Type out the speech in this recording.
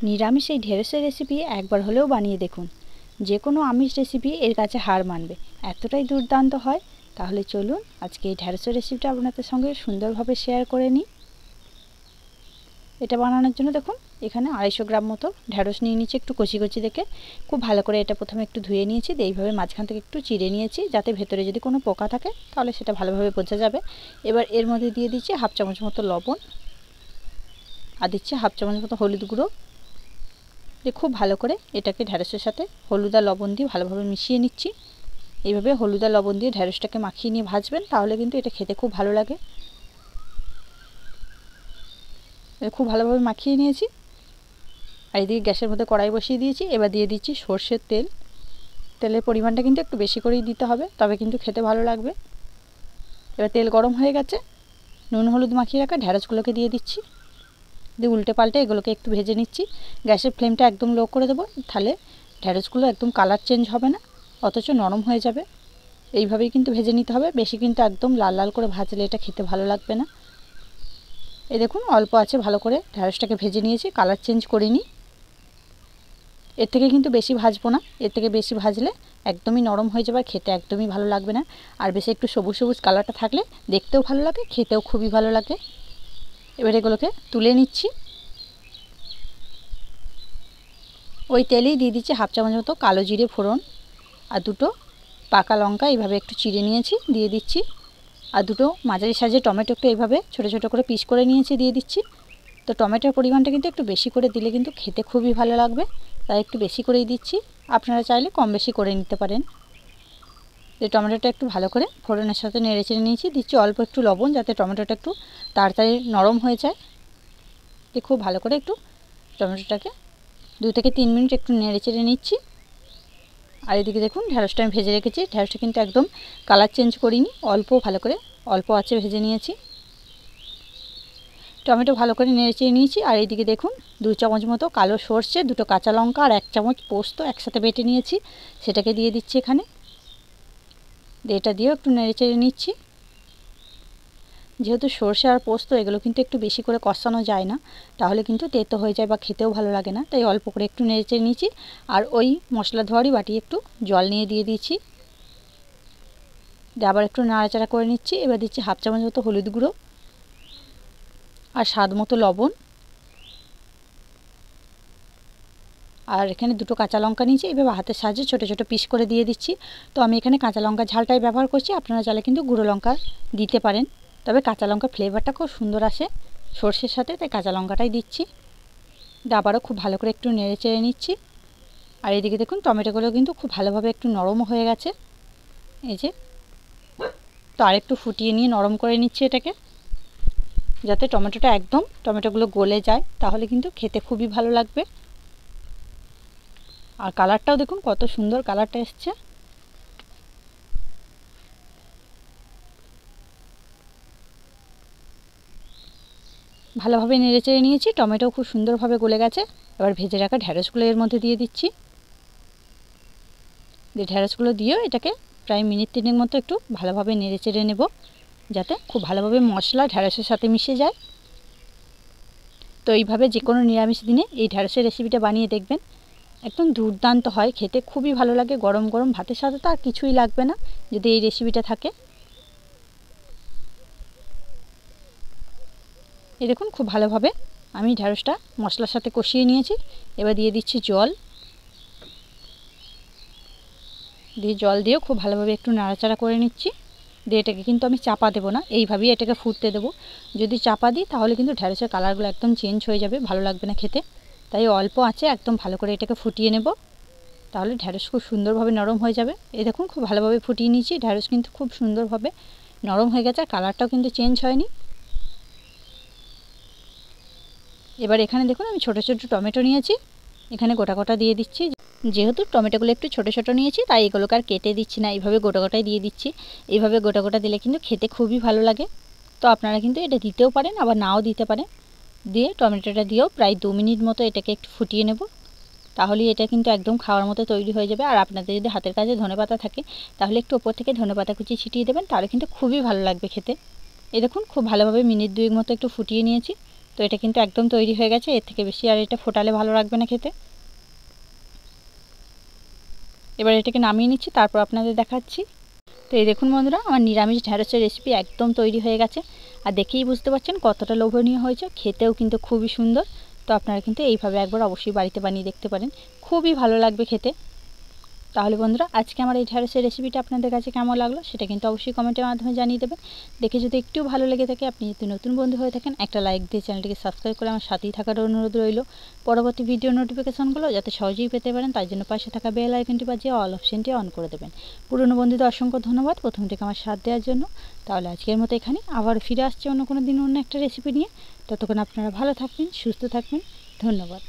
নিরামিষ এই ঢেঁড়সের রেসিপি একবার হলেও বানিয়ে দেখুন, যে কোনো আমিষ রেসিপি এর কাছে হার মানবে, এতটাই দুর্দান্ত হয়। তাহলে চলুন আজকে এই ঢেঁড়সের রেসিপিটা আপনাদের সঙ্গে সুন্দরভাবে শেয়ার করে নিই। এটা বানানোর জন্য দেখুন এখানে 250 গ্রাম মতো ঢেঁড়স নিয়ে নিয়েছি, একটু কচি কচি দেখে। খুব ভালো করে এটা প্রথমে একটু ধুয়ে নিয়েছি, এইভাবে মাঝখান থেকে একটু চিড়ে নিয়েছি, যাতে ভেতরে যদি কোনো পোকা থাকে তাহলে সেটা ভালোভাবে বোঝা যাবে। এবার এর মধ্যে দিয়ে দিচ্ছি হাফ চামচ মতো লবণ, আর দিচ্ছি হাফ চামচ মতো হলুদ গুঁড়ো। দিয়ে খুব ভালো করে এটাকে ঢেঁড়সের সাথে হলুদ আর লবণ দিয়ে ভালোভাবে মিশিয়ে নিচ্ছি। এইভাবে হলুদ আর লবণ দিয়ে ঢেঁড়সটাকে মাখিয়ে নিয়ে ভাজবেন, তাহলে কিন্তু এটা খেতে খুব ভালো লাগে। খুব ভালোভাবে মাখিয়ে নিয়েছি। আর এদিকে গ্যাসের মধ্যে কড়াই বসিয়ে দিয়েছি। এবার দিয়ে দিচ্ছি সর্ষের তেল। তেলের পরিমাণটা কিন্তু একটু বেশি করেই দিতে হবে, তবে কিন্তু খেতে ভালো লাগবে। এবার তেল গরম হয়ে গেছে, নুন হলুদ মাখিয়ে রাখা ঢেঁড়সগুলোকে দিয়ে দিচ্ছি। দিয়ে উল্টে পাল্টে এগুলোকে একটু ভেজে নিচ্ছি। গ্যাসের ফ্লেমটা একদম লো করে দেবো, তাহলে ঢেঁড়সগুলো একদম কালার চেঞ্জ হবে না, অথচ নরম হয়ে যাবে। এইভাবেই কিন্তু ভেজে নিতে হবে, বেশি কিন্তু একদম লাল লাল করে ভাজলে এটা খেতে ভালো লাগবে না। এই দেখুন অল্প আছে ভালো করে ঢেঁড়সটাকে ভেজে নিয়েছি, কালার চেঞ্জ করিনি। এর থেকে কিন্তু বেশি ভাজবো না, এর থেকে বেশি ভাজলে একদমই নরম হয়ে যাবে, খেতে একদমই ভালো লাগবে না। আর বেশি একটু সবুজ সবুজ কালারটা থাকলে দেখতেও ভালো লাগে, খেতেও খুবই ভালো লাগে। এবার এগুলোকে তুলে নিচ্ছি। ওই তেলেই দিয়ে দিচ্ছি হাফ চামচ মতো কালো জিরে ফোড়ন, আর দুটো পাকা লঙ্কা এইভাবে একটু চিড়ে নিয়েছি দিয়ে দিচ্ছি। আর দুটো মাঝারি সাইজের টমেটো একটু এইভাবে ছোটো ছোটো করে পিস করে নিয়েছি দিয়ে দিচ্ছি। তো টমেটোর পরিমাণটা কিন্তু একটু বেশি করে দিলে কিন্তু খেতে খুবই ভালো লাগবে, তাই একটু বেশি করেই দিচ্ছি। আপনারা চাইলে কম বেশি করে নিতে পারেন। যে টমেটোটা একটু ভালো করে ফোড়নের সাথে নেড়ে চেড়ে নিয়েছি। দিচ্ছি অল্প একটু লবণ, যাতে টমেটোটা একটু তাড়াতাড়ি নরম হয়ে যায়। দিয়ে খুব ভালো করে একটু টমেটোটাকে 2 থেকে 3 মিনিট একটু নেড়ে চেড়ে নিচ্ছি। আর এদিকে দেখুন ঢেঁড়সটা আমি ভেজে রেখেছি, ঢেঁড়সটা কিন্তু একদম কালার চেঞ্জ করিনি, ভালো করে অল্প আছে ভেজে নিয়েছি। টমেটো ভালো করে নেড়ে চেড়ে নিয়েছি। আর এইদিকে দেখুন 2 চামচ মতো কালো সর্ষে, 2টো কাঁচা লঙ্কা আর 1 চামচ পোস্ত একসাথে বেটে নিয়েছি, সেটাকে দিয়ে দিচ্ছি এখানে। এটা দিয়েও একটু নেড়ে চেড়ে নিচ্ছি। যেহেতু সর্ষে আর পোস্ত এগুলো কিন্তু একটু বেশি করে কষানো যায় না, তাহলে কিন্তু তেতো হয়ে যায় বা খেতেও ভালো লাগে না, তাই অল্প করে একটু নেড়ে চেড়ে নিচ্ছি। আর ওই মশলা ধোয়ারই বাটি একটু জল নিয়ে দিয়ে দিচ্ছি, দিয়ে আবার একটু নাড়াচাড়া করে নিচ্ছি। এবার দিচ্ছি হাফ চামচ মতো হলুদ গুঁড়ো আর স্বাদ মতো লবণ। আর এখানে 2টো কাঁচা লঙ্কা নিয়েছি, এভাবে হাতের সাহায্যে ছোটো ছোটো পিস করে দিয়ে দিচ্ছি। তো আমি এখানে কাঁচা লঙ্কা ঝালটাই ব্যবহার করছি, আপনারা চাইলে কিন্তু গুঁড়ো লঙ্কা দিতে পারেন, তবে কাঁচা লঙ্কার ফ্লেভারটা খুব সুন্দর আসে সর্ষের সাথে, তাই কাঁচা লঙ্কাটাই দিচ্ছি। আবারও খুব ভালো করে একটু নেড়ে চেড়ে নিচ্ছি। আর এদিকে দেখুন টমেটোগুলো কিন্তু খুব ভালোভাবে একটু নরম হয়ে গেছে, এই যে। তো আরেকটু ফুটিয়ে নিয়ে নরম করে নিচ্ছি এটাকে, যাতে টমেটোগুলো গলে যায়, তাহলে কিন্তু খেতে খুবই ভালো লাগবে। আর কালারটাও দেখুন কত সুন্দর কালারটা এসছে। ভালোভাবে নেড়ে চেড়ে নিয়েছি, টমেটো খুব সুন্দরভাবে গলে গেছে। এবার ভেজে রাখা ঢেঁড়সগুলো এর মধ্যে দিয়ে দিচ্ছি। ঢেঁড়সগুলো দিয়েও এটাকে প্রায় মিনিট 3 মতো একটু ভালোভাবে নেড়ে চেড়ে নেব, যাতে খুব ভালোভাবে মশলা ঢেঁড়সের সাথে মিশে যায়। তো এইভাবে যে কোনো নিরামিষ দিনে এই ঢেঁড়সের রেসিপিটা বানিয়ে দেখবেন, একদম দুর্দান্ত হয়, খেতে খুবই ভালো লাগে। গরম গরম ভাতের সাথে তো আর কিছুই লাগবে না যদি এই রেসিপিটা থাকে। এই দেখুন খুব ভালোভাবে আমি ঢেঁড়সটা মশলার সাথে কষিয়ে নিয়েছি। এবার দিয়ে দিচ্ছি জল, জল দিয়েও খুব ভালোভাবে একটু নাড়াচাড়া করে নিচ্ছি। দিয়ে এটাকে কিন্তু আমি চাপা দেবো না, এইভাবেই এটাকে ফুটতে দেবো। যদি চাপা দিই তাহলে কিন্তু ঢেঁড়সের কালারগুলো একদম চেঞ্জ হয়ে যাবে, ভালো লাগবে না খেতে। তাই অল্প আছে একদম ভালো করে এটাকে ফুটিয়ে নেব, তাহলে ঢেঁড়স খুব সুন্দরভাবে নরম হয়ে যাবে। এই দেখুন খুব ভালোভাবে ফুটিয়ে নিয়েছি, ঢেঁড়স কিন্তু খুব সুন্দরভাবে নরম হয়ে গেছে, আর কালারটাও কিন্তু চেঞ্জ হয়নি। এবার এখানে দেখুন আমি ছোটো ছোটো টমেটো নিয়েছি, এখানে গোটা গোটা দিয়ে দিচ্ছি। যেহেতু টমেটোগুলো একটু ছোটো ছোটো নিয়েছি, তাই এগুলোকে আর কেটে দিচ্ছি না, এইভাবে গোটা গোটাই দিয়ে দিচ্ছি। এইভাবে গোটা গোটা দিলে কিন্তু খেতে খুবই ভালো লাগে। তো আপনারা কিন্তু এটা দিতেও পারেন, আবার নাও দিতে পারেন। দিয়ে টমেটোটা দিয়েও প্রায় 2 মিনিট মতো এটাকে একটু ফুটিয়ে নেব, তাহলেই এটা কিন্তু একদম খাওয়ার মতো তৈরি হয়ে যাবে। আর আপনাদের যদি হাতের কাছে ধনেপাতা থাকে, তাহলে একটু ওপর থেকে ধনেপাতা কুচি ছিটিয়ে দেবেন, তাহলে কিন্তু খুবই ভালো লাগবে খেতে। এই দেখুন খুব ভালোভাবে মিনিট 2 মতো একটু ফুটিয়ে নিয়েছি। তো এটা কিন্তু একদম তৈরি হয়ে গেছে। এর থেকে বেশি আর এটা ফোটালে ভালো লাগবে না খেতে। এবার এটাকে নামিয়ে নিচ্ছি, তারপর আপনাদের দেখাচ্ছি। তো এই দেখুন বন্ধুরা, আমার নিরামিষ ঢ্যাঁড়সের রেসিপি একদম তৈরি হয়ে গেছে। আর দেখেই বুঝতে পারছেন কতটা লোভনীয় হয়েছে, খেতেও কিন্তু খুবই সুন্দর। তো আপনারা কিন্তু এইভাবে একবার অবশ্যই বাড়িতে বানিয়ে দেখতে পারেন, খুবই ভালো লাগবে খেতে। তাহলে বন্ধুরা, আজকে আমার এই ঢ্যাঁড়সের রেসিপিটা আপনাদের কাছে কেমন লাগলো সেটা কিন্তু অবশ্যই কমেন্টের মাধ্যমে জানিয়ে দেবেন। দেখে যদি একটু ভালো লেগে থাকে, আপনি যদি নতুন বন্ধু হয়ে থাকেন, একটা লাইক দিয়ে চ্যানেলটিকে সাবস্ক্রাইব করে আমার সাথেই থাকার অনুরোধ রইল। পরবর্তী ভিডিও নোটিফিকেশনগুলো যাতে সহজেই পেতে পারেন, তার জন্য পাশে থাকা বেল আইকনটি বাজিয়ে অল অপশনটি অন করে দেবেন। পুরনো বন্ধুদের অসংখ্য ধন্যবাদ প্রথম থেকে আমার সাথ দেওয়ার জন্য। তাহলে আজকের মতো এখানে, আবার ফিরে আসছে অন্য কোনো দিন অন্য একটা রেসিপি নিয়ে। ততক্ষণ আপনারা ভালো থাকবেন, সুস্থ থাকবেন। ধন্যবাদ।